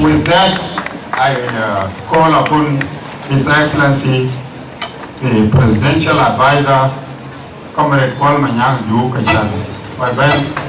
With that, I call upon His Excellency, the Presidential Advisor, Comrade Kuol Manyang Juuk, by Ben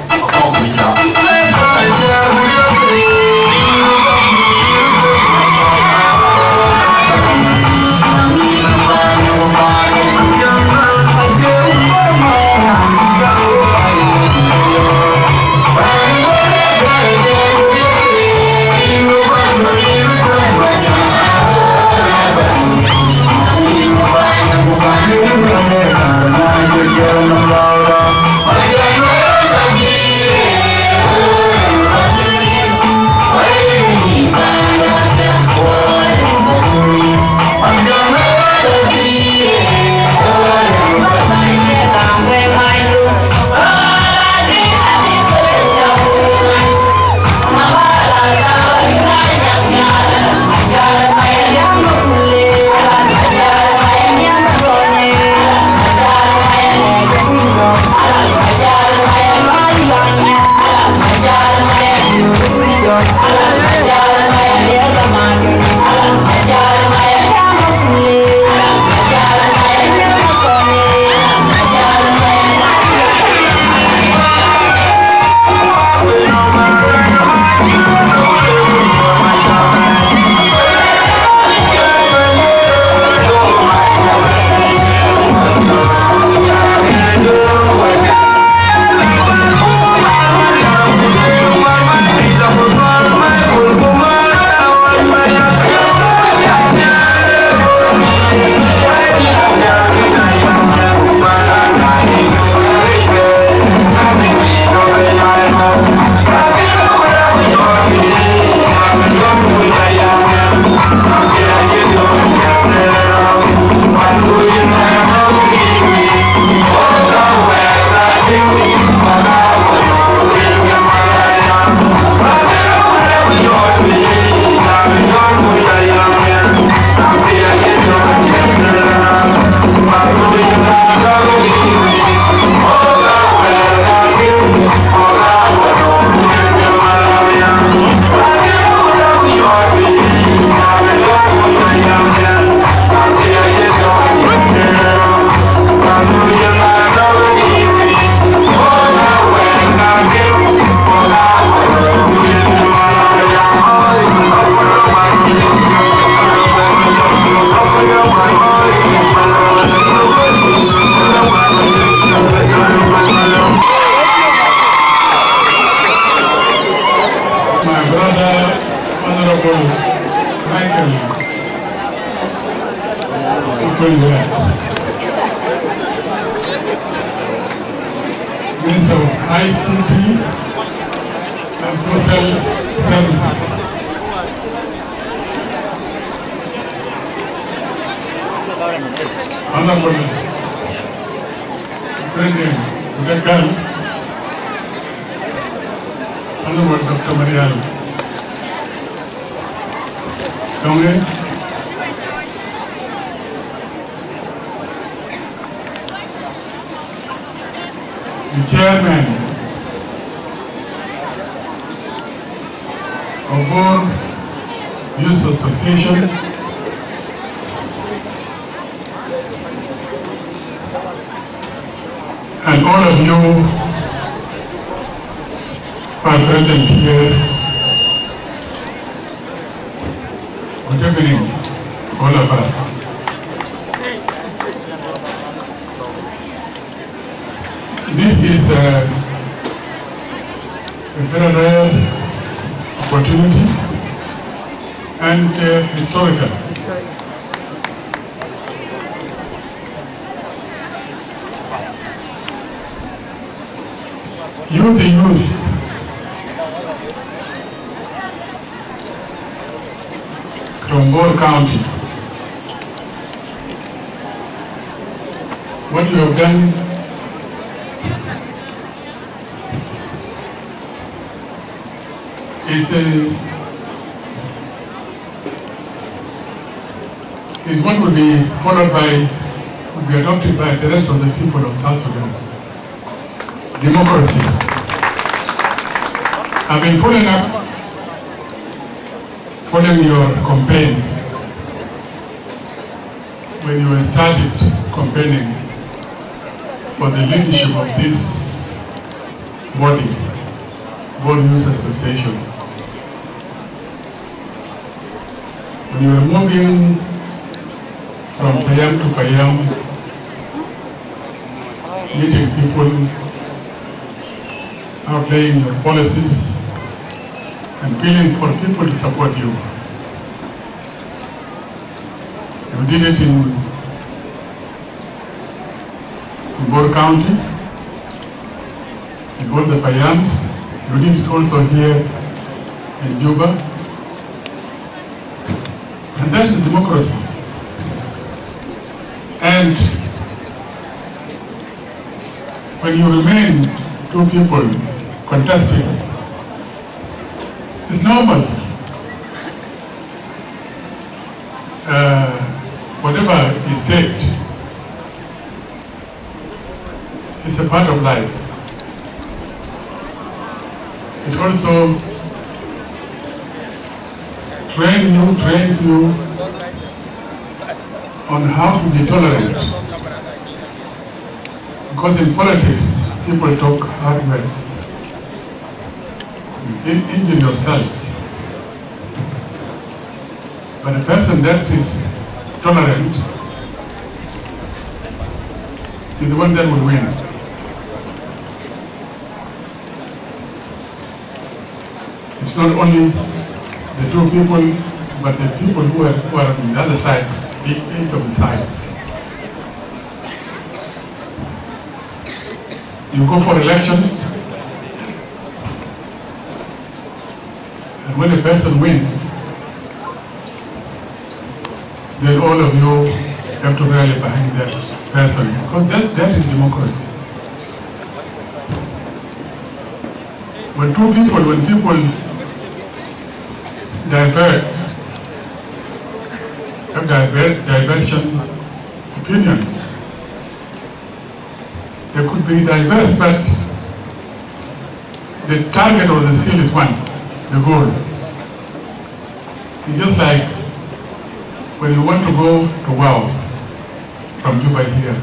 Minister of ICT and Postal Services. Honorable President Dekan, Honorable Dr. Marial Dongre, the Chairman of Bol Youth Association, and all of you who are present here. Good evening, all of us. This is a very rare opportunity and historical. You, the youth, from Bol County, what you have done is what will be followed by, will be adopted by the rest of the people of South Sudan. Democracy. I've been following up following your campaign, when you started campaigning for the leadership of this body, Bol Youth Association, when you were moving from Payam to Payam, meeting people, outlaying your policies, and appealing for people to support you. You did it in Bor County, in all the Payams. You did it also here in Juba. And that is democracy. And when you remain two people contesting, it's normal. Whatever is said is a part of life. It also trains you on how to be tolerant. Because in politics, people talk hard words. You injure yourselves. But a person that is tolerant is the one that will win. It's not only the two people, but the people who are on the other side, each of the sides. You go for elections, and when a person wins, then all of you have to rally behind that person, because that is democracy. When people have diversion opinions, they could be diverse, but the target or the seal is one, the goal. It's just like when you want to go to Wow from Juba here,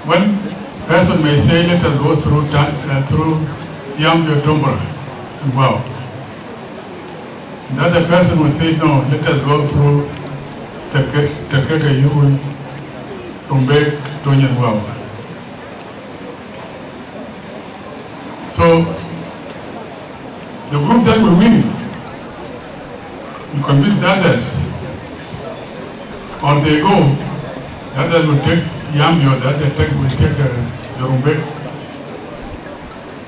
one person may say, let us go through Yambio Tombora and Wow. The other person will say, no, let us go through Takeka Yul, Rumbek, Tonyan Wow. So, the group that will win, you convince the others, or they go, the others will take Yambio, the other will take the Rumbek.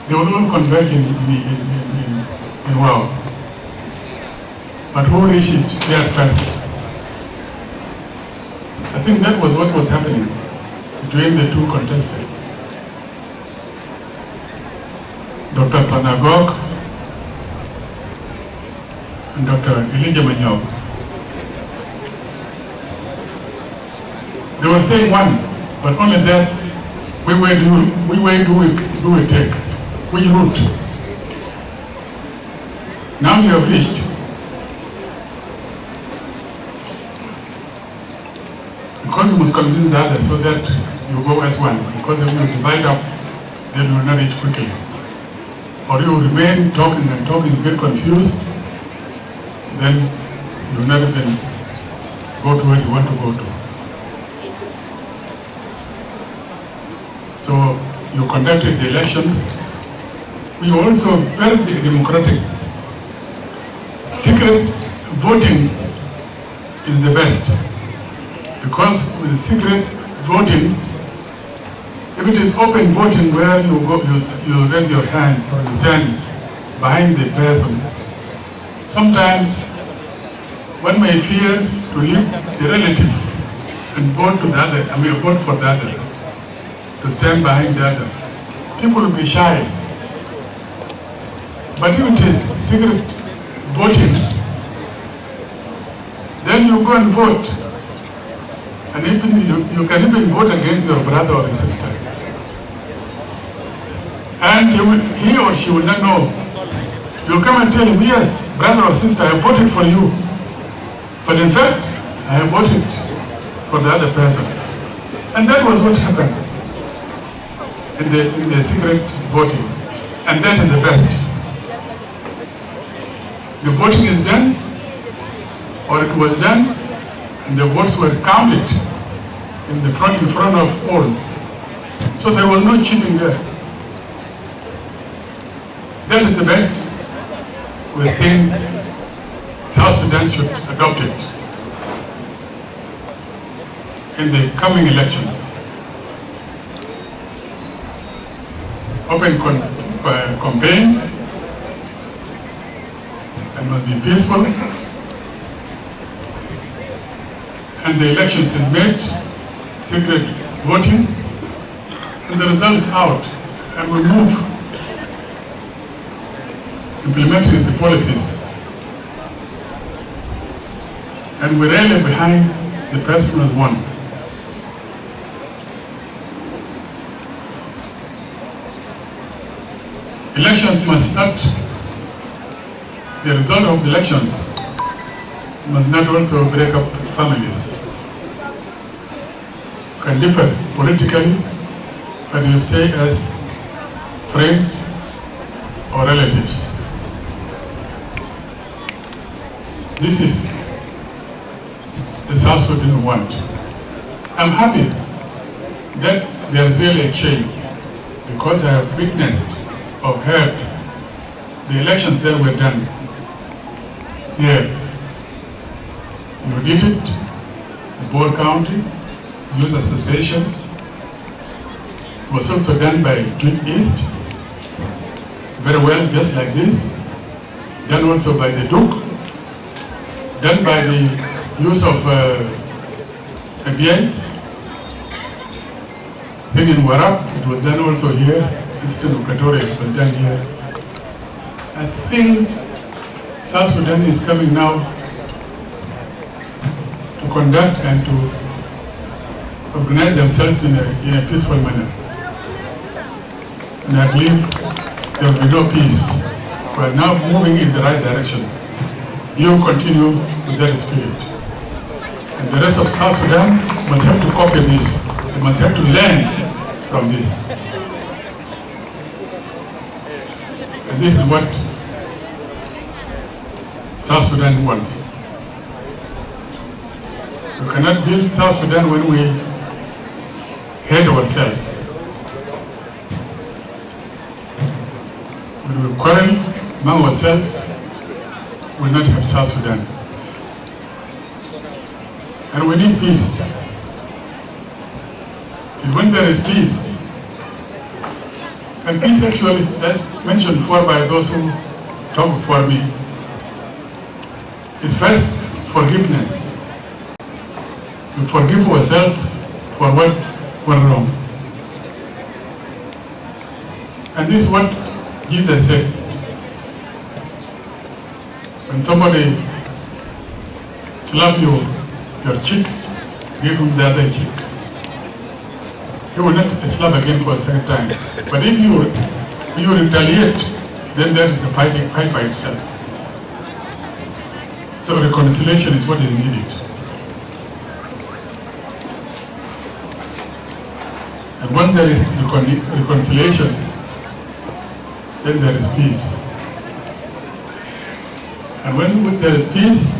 They will all converge in Wow. But who reaches there first? I think that was what was happening between the two contestants. Dr. Panagok and Dr. Elijah Manyang. They were saying one, but only that we do we take? Which route? Now you have reached. Because you must convince the others so that you go as one. Because if you divide up, then you will not reach quickly. Or you remain talking and talking, you get confused, then you will not even go to where you want to go to. So you conducted the elections. You were also very democratic. Secret voting is the best. Because with secret voting, if it is open voting where you raise your hands or you stand behind the person, sometimes one may fear to leave the relative and vote to the other, vote for the other, to stand behind the other. People will be shy. But if it is secret voting, then you go and vote. And even you can even vote against your brother or sister. And he or she will not know You'll come and tell him, yes, brother or sister, I voted for you. But in fact, I voted for the other person. And that was what happened in the secret voting. And that is the best. The voting is done, or it was done, and the votes were counted in front of all. So there was no cheating there. That is the best. We think South Sudan should adopt it in the coming elections. Open campaign, and must be peaceful, and the elections is made, secret voting, and the result is out, and we move implementing the policies, and we rally behind the person who has won. Elections must not, the result of the elections must not also break up families. Can differ politically, but you stay as friends or relatives. This is the South Sudan want. I'm happy that there is really a change, because I have witnessed or heard the elections that were done here. You did it, the Bol County Youth Association. It was also done by Juuk East, very well, just like this. Done also by the Duke, done by the use of ABI. Then in Warab, it was done also here. Eastern Equatoria was done here. I think South Sudan is coming now to conduct and to organize themselves in a peaceful manner. And I believe there will be no peace. We are now moving in the right direction. You continue with that spirit. And the rest of South Sudan must have to copy this. They must have to learn from this. And this is what South Sudan wants. We cannot build South Sudan when we hate ourselves. When we quarrel among ourselves, we will not have South Sudan. And we need peace. It is when there is peace, and peace actually, as mentioned before by those who talked before me, is first forgiveness. We forgive ourselves for what went wrong. And this is what Jesus said. When somebody slaps your cheek, give him the other cheek. He will not slap again for a second time. But if you retaliate, then that is a fight by itself. So reconciliation is what is needed. And once there is reconciliation, then there is peace. And when there is peace,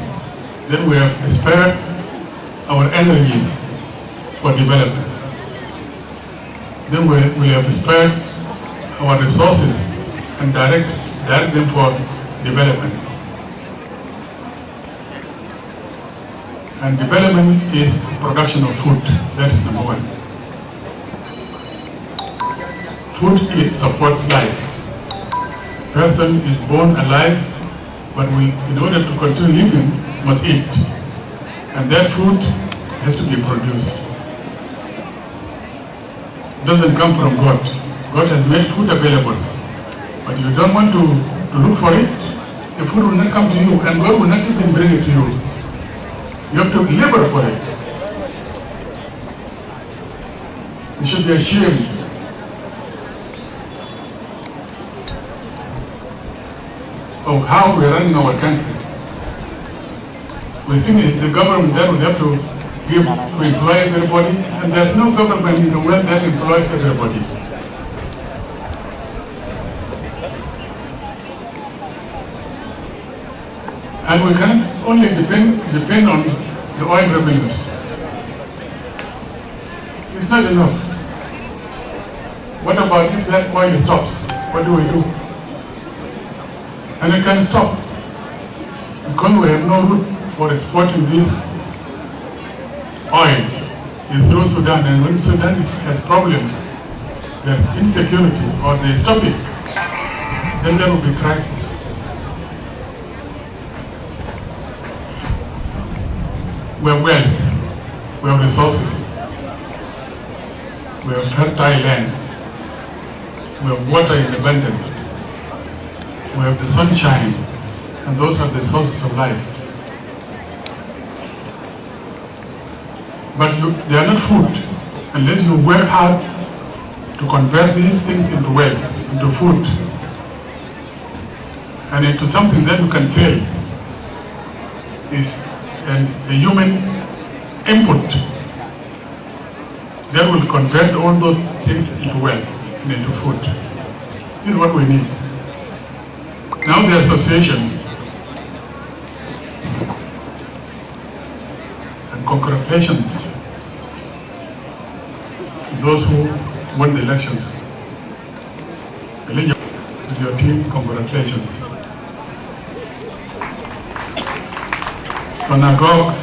then we have spared our energies for development. Then we have spared our resources and direct them for development. And development is production of food. That is number one. Food, it supports life. A person is born alive, but in order to continue living, must eat. And that food has to be produced. It doesn't come from God. God has made food available. But you don't want to look for it, the food will not come to you, and God will not even bring it to you. You have to labor for it. You should be ashamed. of how we're running our country. We think the government that would have to employ everybody, and there's no government in the world that employs everybody. And we can only depend on the oil revenues. It's not enough. What about if that oil stops? What do we do? And it can stop because we have no route for exporting this oil through Sudan. And when Sudan has problems, there's insecurity, or they stop it, then there will be crisis. We have wealth, we have resources, we have fertile land, we have water in abundance, we have the sunshine, and those are the sources of life. But they are not food unless you work hard to convert these things into wealth, into food, and into something that you can sell. Is a human input that will convert all those things into wealth and into food. This is what we need. Now the association, and congratulations to those who won the elections. With your team, congratulations. Inauguration,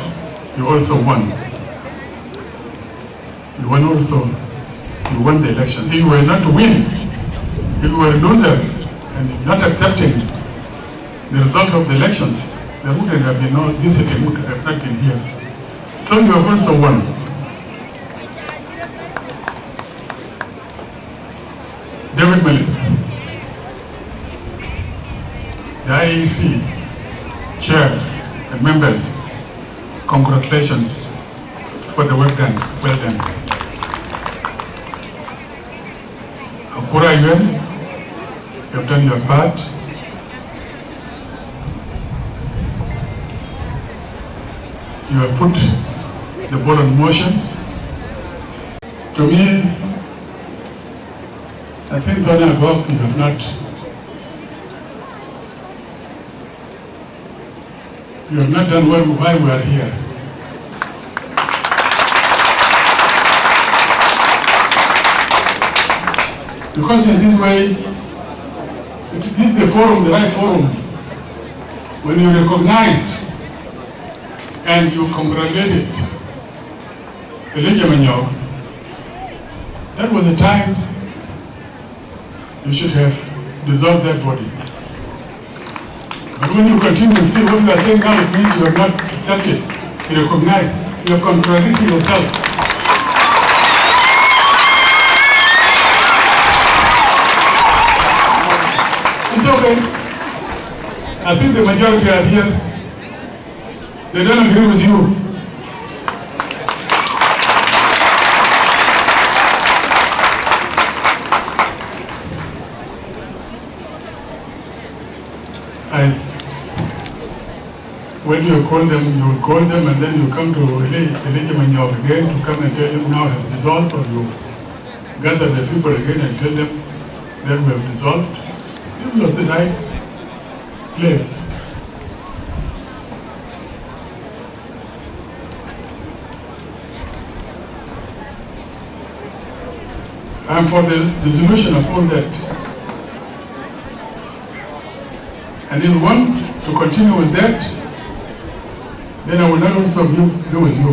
you also won. You won also. You won the election. If you were not to win, if you were a loser and not accepting the result of the elections, there wouldn't have been no, this city would have not been here. So you have also won. David Mel, the IEC chair and members, congratulations for the work done. Well done. Akura Yuen, you have done your part. You have put the ball in motion. To me, I think Inauguration, you have not. You have not done well why we are here. Because in this way, this is the forum, the right forum. When you recognized and you congratulated Elijah Manyang, that was the time you should have dissolved that body. But when you continue to see what you are saying now, it means you have not accepted, you recognize, you are contradicting yourself. It's okay. I think the majority are here. They don't agree with you. When you call them, you will call them, and then you come to Elijah Manyang again to come and tell them now have dissolved, or you gather the people again and tell them that we have dissolved. This was the right place. I am for the dissolution of all that. And if you want to continue with that, then I will not also do with you.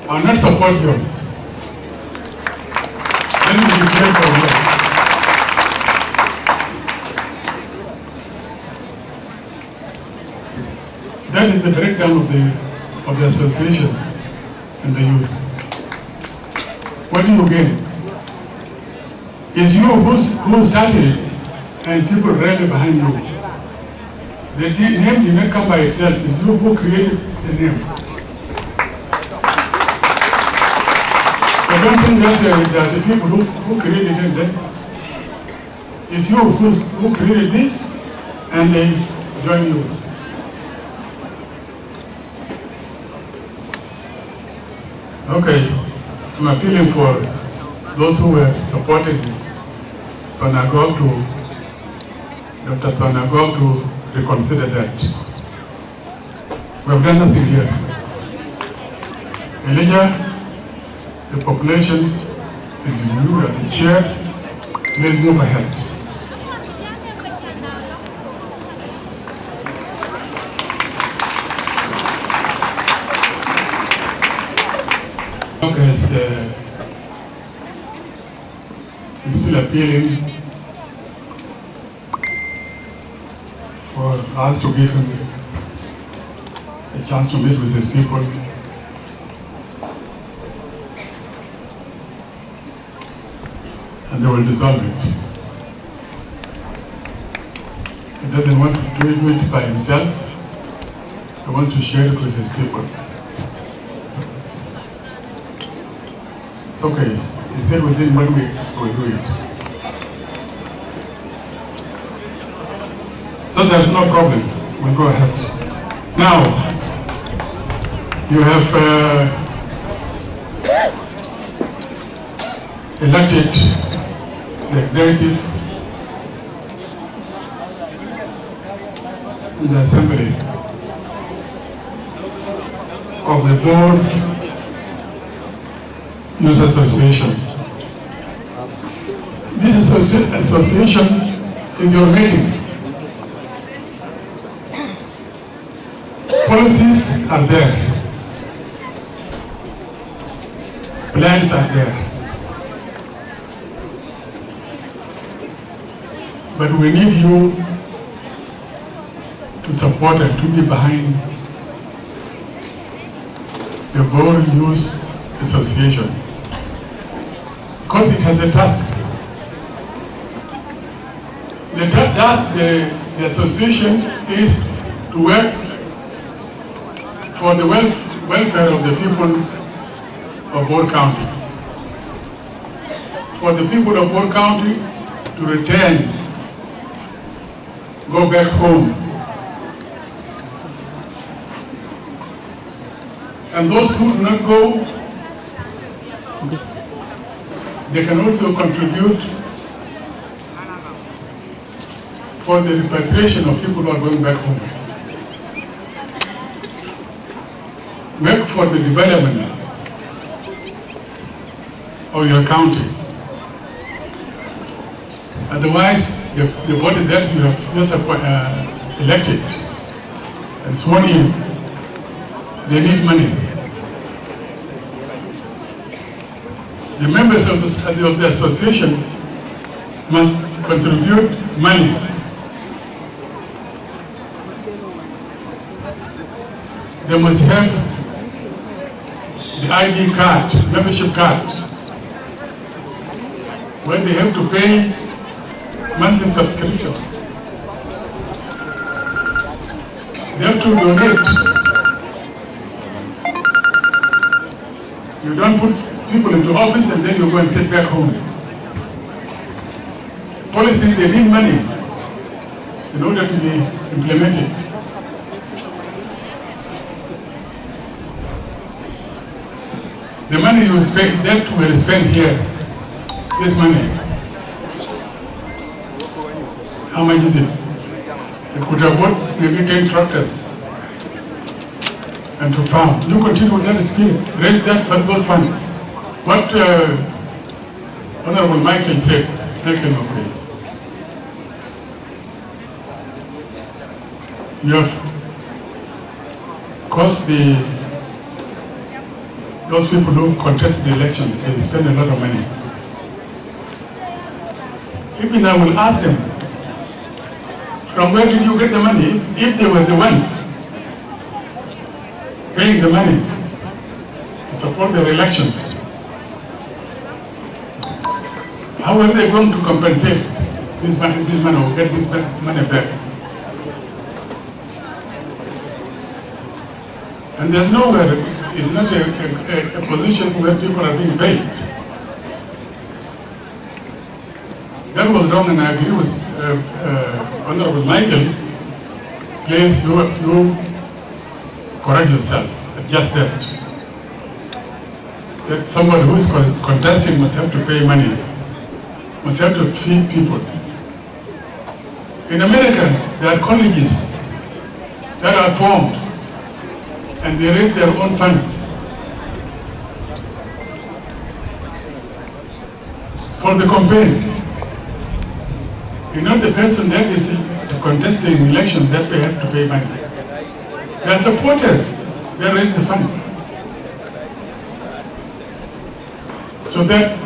I will not support yours. Then you will declare for you. That is the breakdown of the association and the youth. What do you gain? It's you who started it, and people rally behind you. The name did not come by itself. It's you who created the name. So don't think that the people who created it, then It's you who created this, and they join you. Okay, I'm appealing for those who were supporting Panagog Dr. Panagog to reconsider that. We have done nothing here. Elijah, the population is you and the chair. Let's move ahead. Okay, he's still appealing for us to give him a chance to meet with his people. And they will dissolve it. He doesn't want to do it by himself. He wants to share it with his people. It's okay. He said within 1 week we'll do it. So there's no problem. We'll go ahead. Now, you have elected the executive and the assembly of the board Youth Association. This association is your making. Policies are there. Plans are there. But we need you to support and to be behind the Bol Youth Association, because it has a task. The association is to work for the welfare of the people of Bol County. For the people of Bol County to return, go back home. And those who do not go, they can also contribute for the repatriation of people who are going back home. Work for the development of your county. Otherwise, the body that you have just elected and sworn in, they need money. The members of the association must contribute money. They must have the ID card, membership card, where they have to pay monthly subscription. They have to donate. You don't put people into office and then you go and sit back home. Policies, they need money in order to be implemented. The money you spend, that will spend here, this money, how much is it? You could have bought maybe 10 tractors and to farm. You continue with that scheme, raise that for those funds. What Honorable Michael said, Michael, okay. You have caused those people who contest the election, they spend a lot of money. Even I will ask them, from where did you get the money if they were the ones paying the money to support their elections? How are they going to compensate this money or get this money back? And there's nowhere, it's not a position where people are being paid. That was wrong, and I agree with Honorable Michael. Please, you correct yourself. Just that somebody who is contesting must have to pay money, must have to feed people. In America, there are colleges that are formed, and they raise their own funds for the campaign. Not the person that is contesting election that they have to pay money. Their supporters, they raise the funds. So that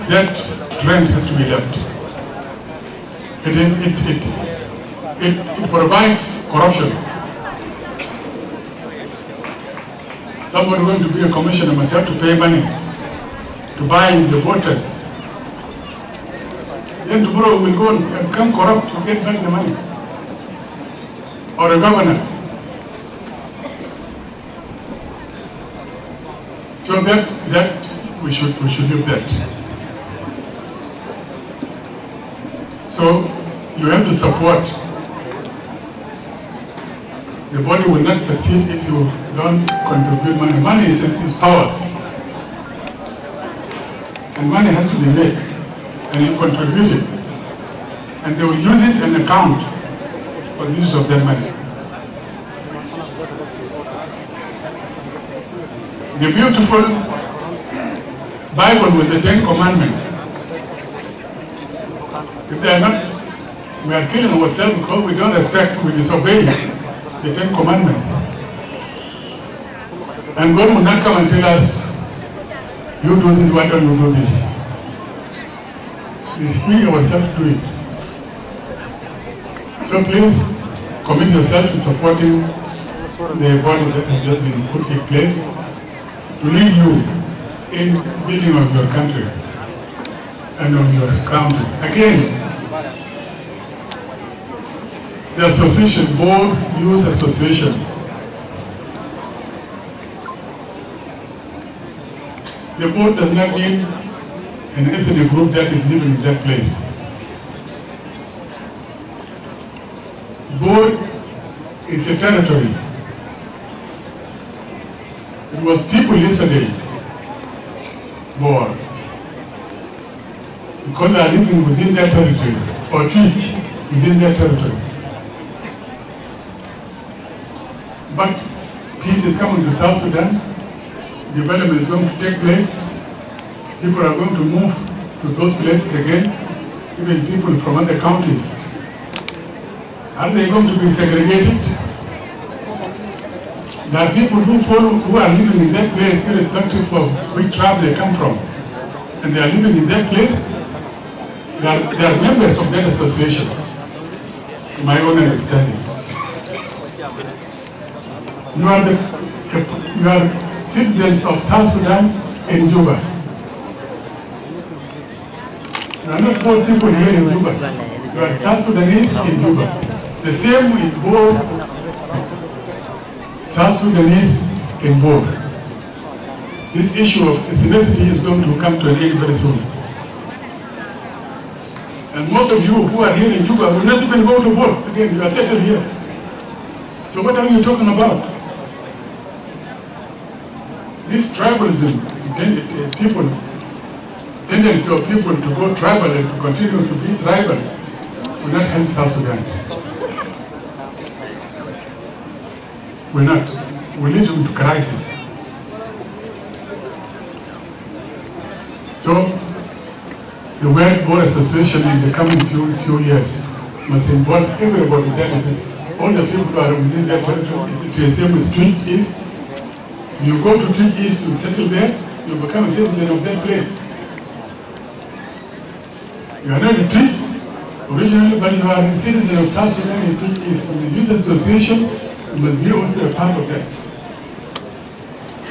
trend has to be left. It provides corruption. Somebody going to be a commissioner must have to pay money to buy the voters. Then tomorrow we'll go and become corrupt to get back the money. Or a governor. So that we should leave that. So you have to support. The body will not succeed if you don't contribute money. Money is power. And money has to be made. And you contribute it. And they will use it and account for the use of that money. The beautiful Bible with the 10 Commandments. If they are not, we are killing ourselves because we don't respect, we disobey the 10 Commandments. And God will not come and tell us, you do this, why don't you do this? It's we ourselves do it. So please commit yourself to supporting the body that has just been put in place to lead you in building of your country and of your county. Again, the association, board use association. The board does not mean an ethnic group that is living in that place. Board is a territory. It was people yesterday, Boer, because they are living within their territory, or teach within their territory. But peace is coming to South Sudan, development is going to take place, people are going to move to those places again, even people from other counties. Are they going to be segregated? There are people who are living in that place irrespective of which tribe they come from. And they are living in that place. They are members of that association, to my own understanding. You are citizens of South Sudan in Juba. You are not poor people here in Juba. You are South Sudanese in Juba. The same in both South Sudanese in both. This issue of ethnicity is going to come to an end very soon. And most of you who are here in Juba will not even go to vote. Again, you are settled here. So what are you talking about? This tribalism, tendency of people to go tribal and to continue to be tribal will not help South Sudan. Will not. Will lead into crisis. So, the World Board Association in the coming few years must involve everybody. That is it. All the people who are within that territory. Is it the same with Tweed East? You go to Tweed East, you settle there, you become a citizen of that place. You are not a Tweed originally, but you are a citizen of South Sudan in Tweed East. And the Youth Association must be also a part of that.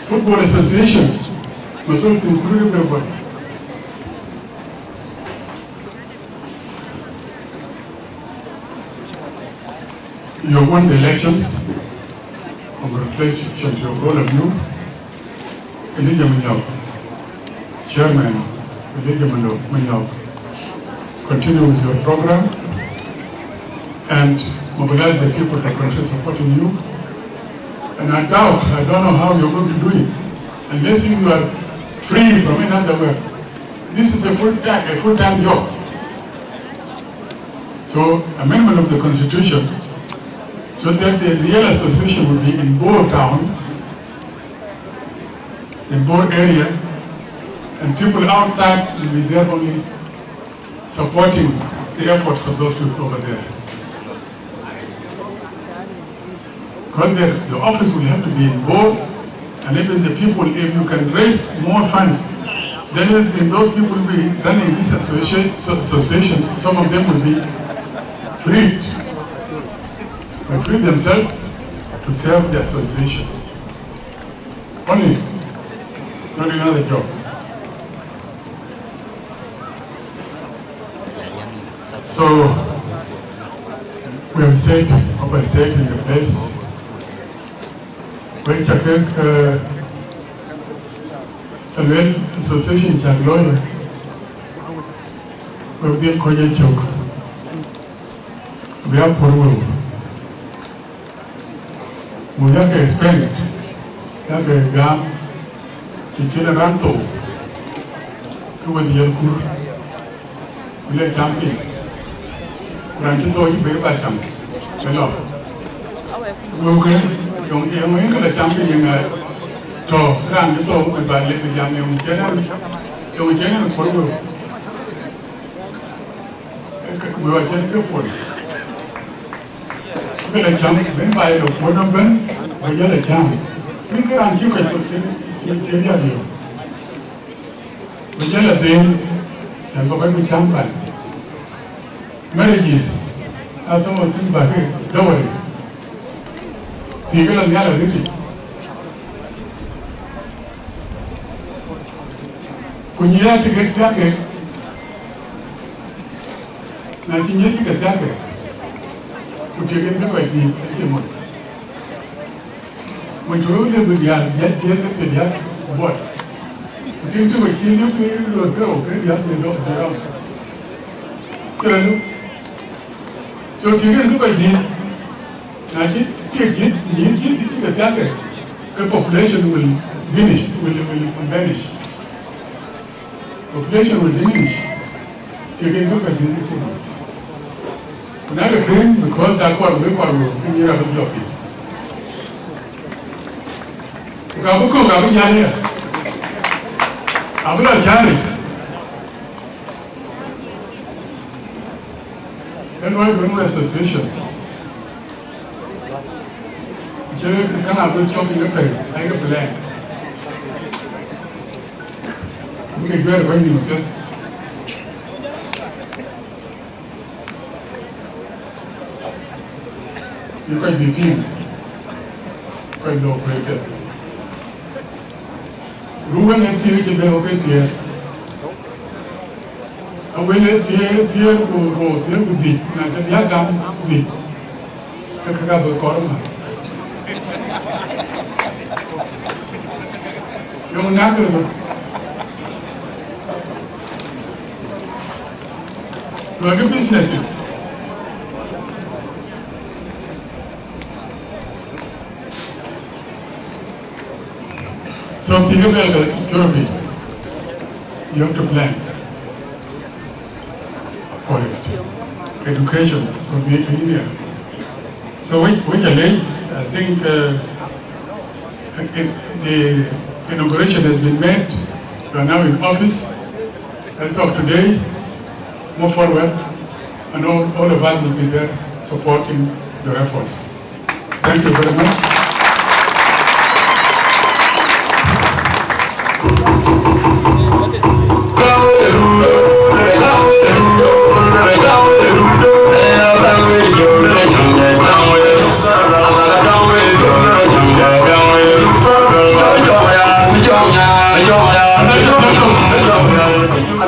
Football Association must also include everybody. You won the elections. Congratulations to all of you. Elijah Manyang, Chairman, Elijah Manyang. continue with your program and mobilize the people to continue supporting you. And I don't know how you're going to do it, unless you are free from any other work. This is a full-time job. So, amendment of the Constitution, so that the real association would be in Bol town, in Bol area, and people outside will be there only supporting the efforts of those people over there. Because the office will have to be in Bol, and even the people, if you can raise more funds, then those people will be running this association, some of them will be freed, will free themselves to serve the association. Only, not another job. So, we have stayed in the place. When Chakek Association Chagloya, we have been Koya Chok. We have Puru. We have to expand. We have to gam. Kichila Ranto. Kuwa Diyakur. We have champion. Ranchito is very bad champion. Hello. Yung ka champion yung to ran ito may balik na jam yung channel Puru. We were channel Puru. We have champion. When by the Puru Ben, we have a champion. We can run you can tell you. We have a thing. Can go back to champion. Marriages, as some of them back here, don't worry. Single and yellow, really. When you have to get jacket, nothing yet you get jacket. Put your game by the month. When you roll with the yard, get the yard, what? Put into a kill you will go, okay? You have to go around. So you can look at the population will vanish. Population will diminish. You can look at the another thing, because I got a record in your job. Gabuko, Gabuya. I will not carry. And why when we association? Jerry can have good shopping a pay, like a plan. We can get a vending, okay? You can be team. Quite low break. Ruben and Tilly can be okay here. And when it's here, go to the Yagam, the Kakaba Corona. You're not going to look at businesses. So think about Europe. You have to plan for it. Education for the India. So which I think the inauguration has been made. We are now in office. As of today, move forward, and all of us will be there supporting your efforts. Thank you very much.